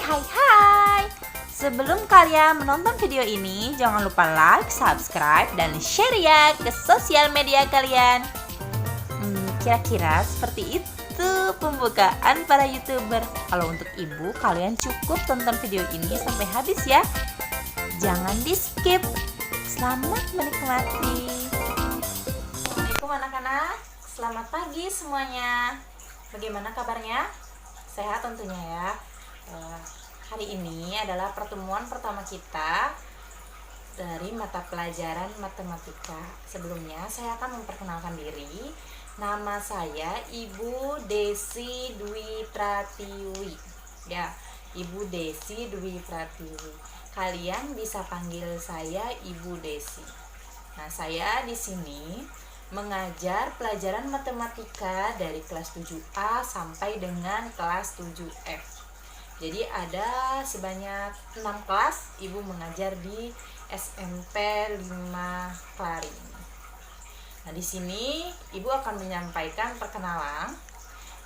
Hai. Sebelum kalian menonton video ini, jangan lupa like, subscribe, dan share ya ke sosial media kalian. Kira-kira seperti itu pembukaan para YouTuber. Kalau untuk ibu, kalian cukup tonton video ini sampai habis ya. Jangan di-skip. Selamat menikmati. Assalamualaikum anak-anak. Selamat pagi semuanya. Bagaimana kabarnya? Sehat tentunya ya. Hari ini adalah pertemuan pertama kita dari mata pelajaran matematika. Sebelumnya saya akan memperkenalkan diri. Nama saya Ibu Desi Dwi Pratiwi. Ya, Ibu Desi Dwi Pratiwi. Kalian bisa panggil saya Ibu Desi. Nah, saya di sini mengajar pelajaran matematika dari kelas 7A sampai dengan kelas 7F. Jadi ada sebanyak 6 kelas ibu mengajar di SMP 5 Klari. Nah, di sini ibu akan menyampaikan perkenalan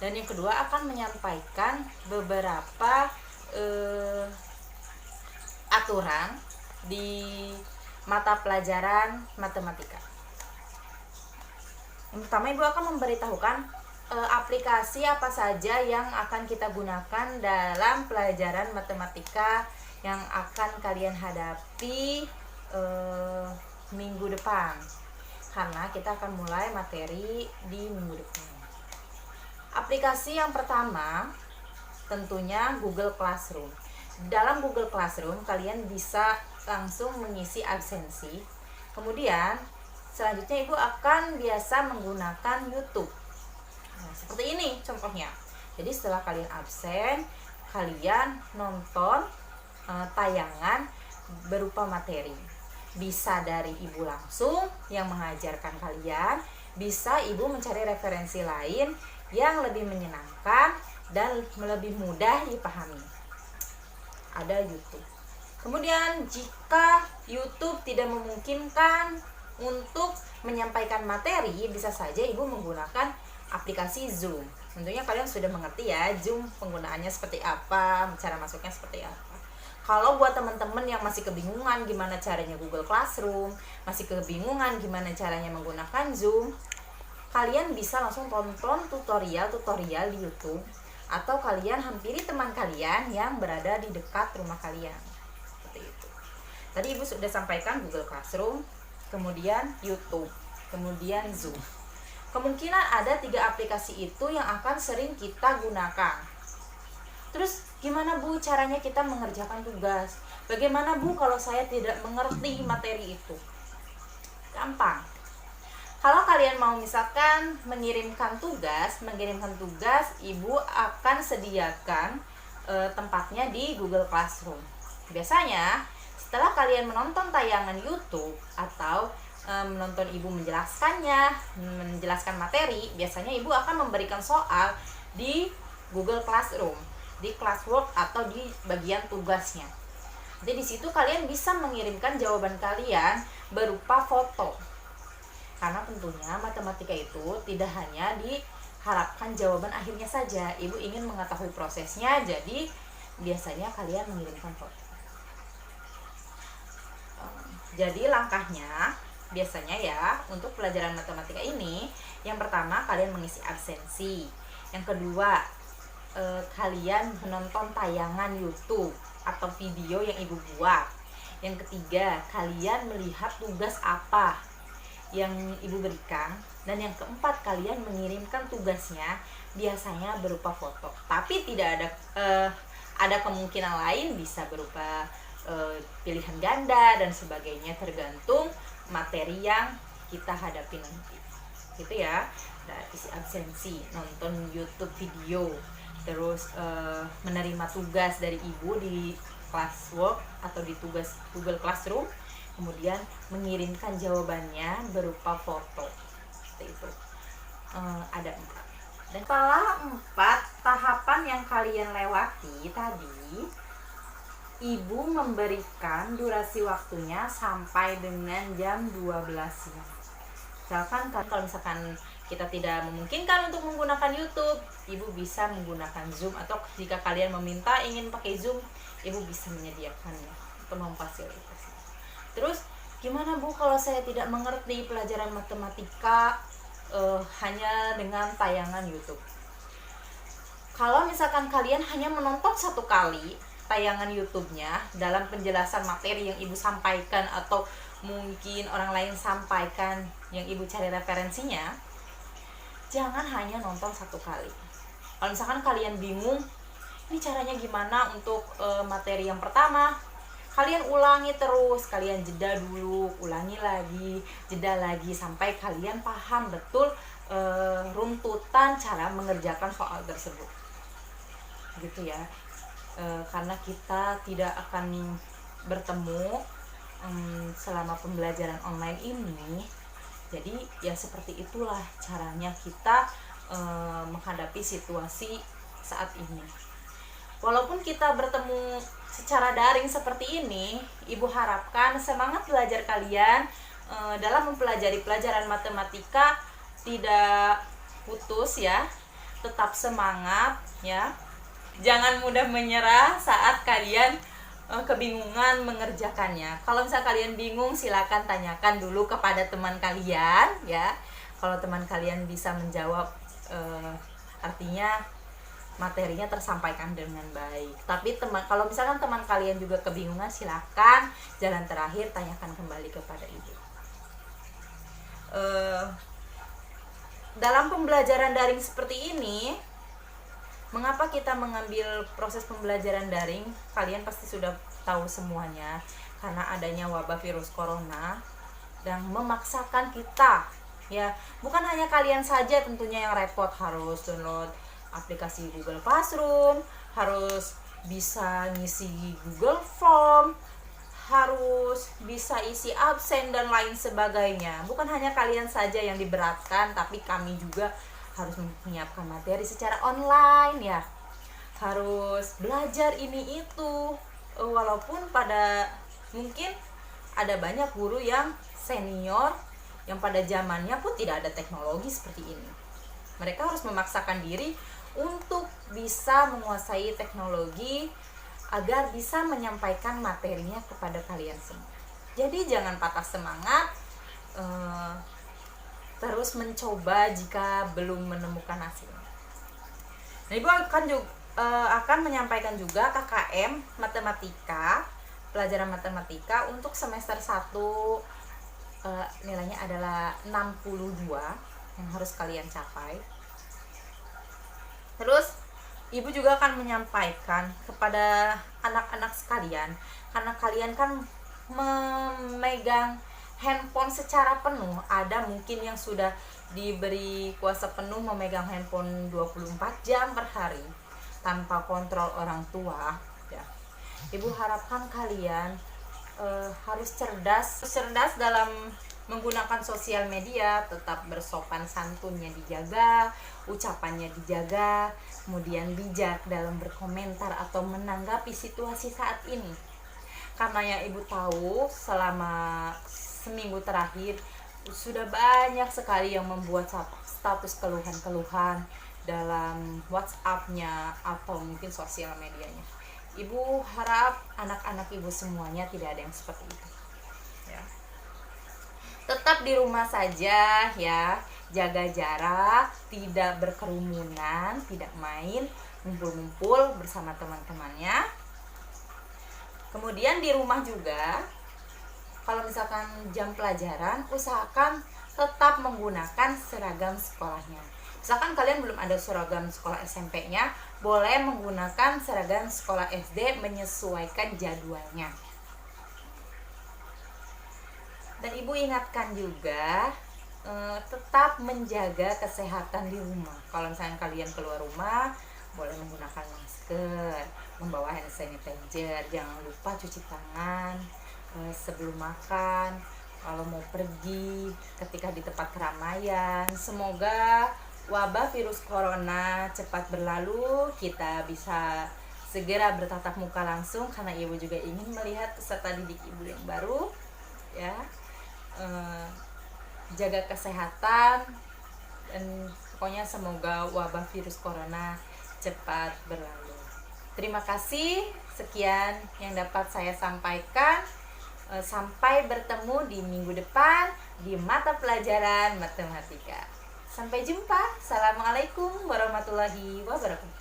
dan yang kedua akan menyampaikan beberapa aturan di mata pelajaran matematika. Yang pertama ibu akan memberitahukan aplikasi apa saja yang akan kita gunakan dalam pelajaran matematika yang akan kalian hadapi minggu depan, karena kita akan mulai materi di minggu depan. Aplikasi yang pertama tentunya Google Classroom. Dalam Google Classroom kalian bisa langsung mengisi absensi. Kemudian selanjutnya ibu akan biasa menggunakan YouTube. Nah, seperti ini contohnya. Jadi setelah kalian absen, kalian nonton tayangan berupa materi. Bisa dari ibu langsung yang mengajarkan kalian, bisa ibu mencari referensi lain yang lebih menyenangkan dan lebih mudah dipahami. Ada YouTube. Kemudian jika YouTube tidak memungkinkan untuk menyampaikan materi, bisa saja ibu menggunakan aplikasi Zoom. Tentunya kalian sudah mengerti ya Zoom penggunaannya seperti apa, cara masuknya seperti apa. Kalau buat teman-teman yang masih kebingungan gimana caranya Google Classroom, masih kebingungan gimana caranya menggunakan Zoom, kalian bisa langsung tonton tutorial di YouTube, atau kalian hampiri teman kalian yang berada di dekat rumah kalian. Seperti itu. Tadi ibu sudah sampaikan Google Classroom, kemudian YouTube, kemudian Zoom. Kemungkinan ada 3 aplikasi itu yang akan sering kita gunakan. Terus gimana Bu caranya kita mengerjakan tugas? Bagaimana Bu kalau saya tidak mengerti materi itu? Gampang. Kalau kalian mau misalkan mengirimkan tugas, ibu akan sediakan tempatnya di Google Classroom. Biasanya setelah kalian menonton tayangan YouTube atau menonton ibu menjelaskan materi, biasanya ibu akan memberikan soal di Google Classroom, di classwork atau di bagian tugasnya. Jadi di situ kalian bisa mengirimkan jawaban kalian berupa foto. Karena tentunya matematika itu tidak hanya diharapkan jawaban akhirnya saja, ibu ingin mengetahui prosesnya, jadi biasanya kalian mengirimkan foto. Jadi langkahnya biasanya ya untuk pelajaran matematika ini, yang pertama kalian mengisi absensi, yang kedua kalian menonton tayangan YouTube atau video yang ibu buat, yang ketiga kalian melihat tugas apa yang ibu berikan, dan yang keempat kalian mengirimkan tugasnya biasanya berupa foto. Tapi tidak ada kemungkinan lain, bisa berupa pilihan ganda dan sebagainya, tergantung materi yang kita hadapi nanti, gitu ya. Isi absensi, nonton YouTube video, terus menerima tugas dari ibu di classwork atau di tugas Google Classroom, kemudian mengirimkan jawabannya berupa foto, seperti itu. Ada 4. Dan setelah 4 tahapan yang kalian lewati tadi, ibu memberikan durasi waktunya sampai dengan jam 12 siang. Misalkan kalau misalkan kita tidak memungkinkan untuk menggunakan YouTube, ibu bisa menggunakan Zoom, atau jika kalian meminta ingin pakai Zoom, ibu bisa menyediakannya atau memfasilitasi. Terus gimana Bu kalau saya tidak mengerti pelajaran matematika hanya dengan tayangan YouTube? Kalau misalkan kalian hanya menonton satu kali tayangan YouTube-nya dalam penjelasan materi yang ibu sampaikan, atau mungkin orang lain sampaikan yang ibu cari referensinya, jangan hanya nonton satu kali. Kalau misalkan kalian bingung ini caranya gimana untuk materi yang pertama, kalian ulangi terus, kalian jeda dulu, ulangi lagi, jeda lagi, sampai kalian paham betul runtutan cara mengerjakan soal tersebut, gitu ya. Karena kita tidak akan bertemu selama pembelajaran online ini, jadi ya seperti itulah caranya kita menghadapi situasi saat ini. Walaupun kita bertemu secara daring seperti ini, ibu harapkan semangat belajar kalian dalam mempelajari pelajaran matematika tidak putus ya, tetap semangat ya. Jangan mudah menyerah saat kalian kebingungan mengerjakannya. Kalau misalnya kalian bingung, silakan tanyakan dulu kepada teman kalian ya. Kalau teman kalian bisa menjawab, artinya materinya tersampaikan dengan baik. Tapi kalau misalkan teman kalian juga kebingungan, silakan jalan terakhir tanyakan kembali kepada ibu. Dalam pembelajaran daring seperti ini, mengapa kita mengambil proses pembelajaran daring? Kalian pasti sudah tahu semuanya, karena adanya wabah virus corona dan memaksakan kita ya, bukan hanya kalian saja tentunya yang repot, harus download aplikasi Google Classroom, harus bisa ngisi Google Form, harus bisa isi absen dan lain sebagainya. Bukan hanya kalian saja yang diberatkan, tapi kami juga harus menyiapkan materi secara online ya, harus belajar ini itu. Walaupun mungkin ada banyak guru yang senior yang pada zamannya pun tidak ada teknologi seperti ini. Mereka harus memaksakan diri untuk bisa menguasai teknologi agar bisa menyampaikan materinya kepada kalian semua. Jadi jangan patah semangat, terus mencoba jika belum menemukan hasilnya. Nah, ibu akan menyampaikan juga KKM matematika, pelajaran matematika untuk semester 1, nilainya adalah 62 yang harus kalian capai. Terus ibu juga akan menyampaikan kepada anak-anak sekalian, karena kalian kan memegang handphone secara penuh. Ada mungkin yang sudah diberi kuasa penuh memegang handphone 24 jam per hari tanpa kontrol orang tua ya. Ibu harapkan kalian harus cerdas dalam menggunakan sosial media, tetap bersopan santunnya dijaga, ucapannya dijaga, kemudian bijak dalam berkomentar atau menanggapi situasi saat ini. Karena yang ibu tahu selama seminggu terakhir sudah banyak sekali yang membuat status keluhan-keluhan dalam WhatsApp-nya atau mungkin sosial medianya. Ibu harap anak-anak ibu semuanya tidak ada yang seperti itu ya. Tetap di rumah saja ya, jaga jarak, tidak berkerumunan, tidak main, ngumpul-ngumpul bersama teman-temannya. Kemudian di rumah juga, kalau misalkan jam pelajaran, usahakan tetap menggunakan seragam sekolahnya. Misalkan kalian belum ada seragam sekolah SMP-nya, boleh menggunakan seragam sekolah SD menyesuaikan jadwalnya. Dan ibu ingatkan juga, tetap menjaga kesehatan di rumah. Kalau misalnya kalian keluar rumah, boleh menggunakan masker, membawa hand sanitizer, jangan lupa cuci tangan sebelum makan, kalau mau pergi, ketika di tempat keramaian. Semoga wabah virus corona cepat berlalu, kita bisa segera bertatap muka langsung, karena ibu juga ingin melihat peserta didik ibu yang baru ya. Jaga kesehatan, dan pokoknya semoga wabah virus corona cepat berlalu. Terima kasih, sekian yang dapat saya sampaikan. Sampai bertemu di minggu depan di mata pelajaran matematika. Sampai jumpa. Assalamualaikum warahmatullahi wabarakatuh.